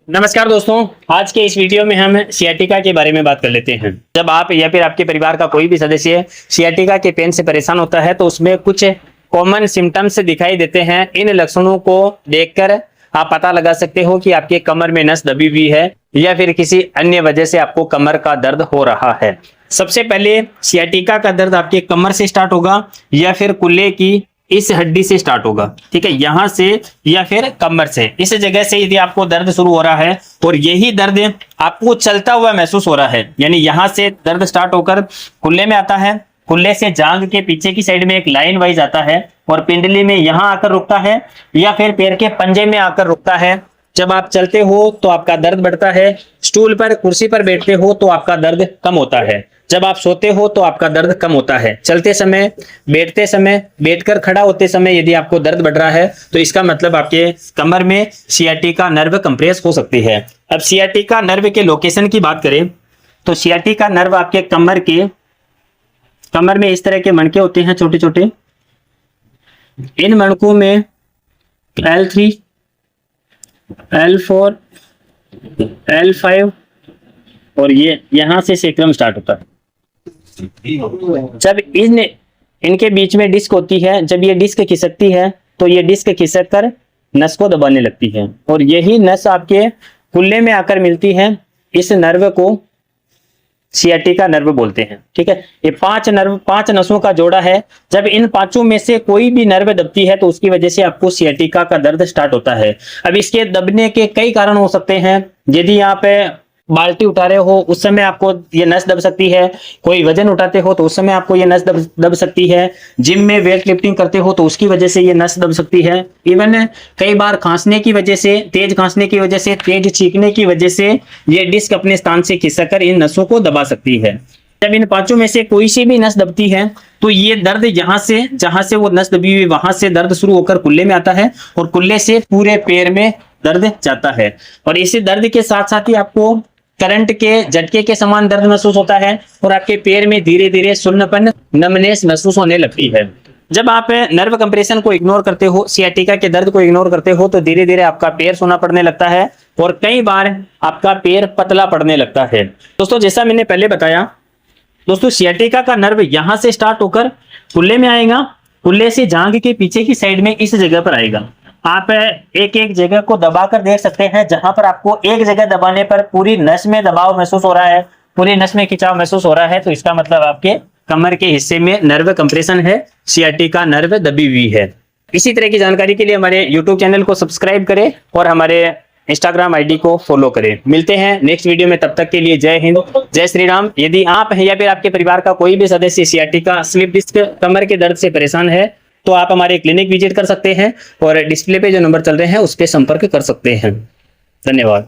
नमस्कार दोस्तों, आज के इस वीडियो में हम सियाटिका के बारे में बात कर लेते हैं। जब आप या फिर आपके परिवार का कोई भी सदस्य सियाटिका के पेन से परेशान होता है तो उसमें कुछ कॉमन सिम्टम्स दिखाई देते हैं। इन लक्षणों को देखकर आप पता लगा सकते हो कि आपके कमर में नस दबी हुई है या फिर किसी अन्य वजह से आपको कमर का दर्द हो रहा है। सबसे पहले सियाटिका का दर्द आपके कमर से स्टार्ट होगा या फिर कुल्ले की इस हड्डी से स्टार्ट होगा, ठीक है, यहां से या फिर कमर से, इस जगह से यदि आपको दर्द शुरू हो रहा है और यही दर्द आपको चलता हुआ महसूस हो रहा है, यानी यहां से दर्द स्टार्ट होकर कुल्ले में आता है, कुल्ले से जांघ के पीछे की साइड में एक लाइन वाइज आता है और पिंडली में यहां आकर रुकता है या फिर पैर के पंजे में आकर रुकता है। जब आप चलते हो तो आपका दर्द बढ़ता है, स्टूल पर कुर्सी पर बैठते हो तो आपका दर्द कम होता है, जब आप सोते हो तो आपका दर्द कम होता है, चलते समय, बैठते समय, बैठकर खड़ा होते समय यदि आपको दर्द बढ़ रहा है तो इसका मतलब आपके कमर में सियाटिका नर्व कंप्रेस हो सकती है। अब सियाटिका नर्व के लोकेशन की बात करें तो सियाटिका नर्व आपके कमर में इस तरह के मणके होते हैं छोटे छोटे। इन मणकों में L3, L4, L5 और ये यहां से सेक्रम स्टार्ट होता है। जब इनके बीच में डिस्क होती है, जब ये डिस्क खिसकती है तो ये डिस्क खिसक कर नस को दबाने लगती है और यही नस आपके कुल्ले में आकर मिलती है। इस नर्व को सियाटिका नर्व बोलते हैं, ठीक है। ये पांच नसों का जोड़ा है। जब इन पांचों में से कोई भी नर्व दबती है तो उसकी वजह से आपको सियाटिका का दर्द स्टार्ट होता है। अब इसके दबने के कई कारण हो सकते हैं। यदि आप बाल्टी उठा रहे हो उस समय आपको ये नस दब सकती है, कोई वजन उठाते हो तो उस समय आपको ये नस दब सकती है, जिम में वेट लिफ्टिंग करते हो तो उसकी वजह से ये नस दब सकती है, इवन कई बार खांसने की वजह से, तेज खांसने की वजह से, तेज छींकने की वजह से ये डिस्क अपने स्थान से खिसक कर इन नसों को दबा सकती है। जब इन पांचों में से कोई सी भी नस दबती है तो ये दर्द जहां से वो नस दबी हुई वहां से दर्द शुरू होकर कुल्ले में आता है और कुल्ले से पूरे पैर में दर्द जाता है और इसी दर्द के साथ साथ ही आपको करंट के झटके के समान दर्द महसूस होता है और आपके पैर में धीरे धीरे सुन्नपन, नमनेस महसूस होने लगती है। जब आप नर्व कंप्रेशन को इग्नोर करते हो, सियाटिका के दर्द को इग्नोर करते हो तो धीरे धीरे आपका पैर सूना पड़ने लगता है और कई बार आपका पैर पतला पड़ने लगता है। दोस्तों, जैसा मैंने पहले बताया, दोस्तों सियाटिका का नर्व यहां से स्टार्ट होकर कुल्ले में आएगा, कुल्ले से जांघ के पीछे की साइड में इस जगह पर आएगा। आप एक एक जगह को दबाकर देख सकते हैं, जहां पर आपको एक जगह दबाने पर पूरी नस में दबाव महसूस हो रहा है, पूरी नस में खिंचाव महसूस हो रहा है, तो इसका मतलब आपके कमर के हिस्से में नर्व कंप्रेशन है, सियाटिका नर्व दबी हुई है। इसी तरह की जानकारी के लिए हमारे YouTube चैनल को सब्सक्राइब करें और हमारे Instagram ID को फॉलो करें। मिलते हैं नेक्स्ट वीडियो में, तब तक के लिए जय हिंद, जय श्री राम। यदि आप या फिर आपके परिवार का कोई भी सदस्य सियाटिका, स्लिप डिस्क, कमर के दर्द से परेशान है तो आप हमारे क्लिनिक विजिट कर सकते हैं और डिस्प्ले पे जो नंबर चल रहे हैं उस पर संपर्क कर सकते हैं। धन्यवाद।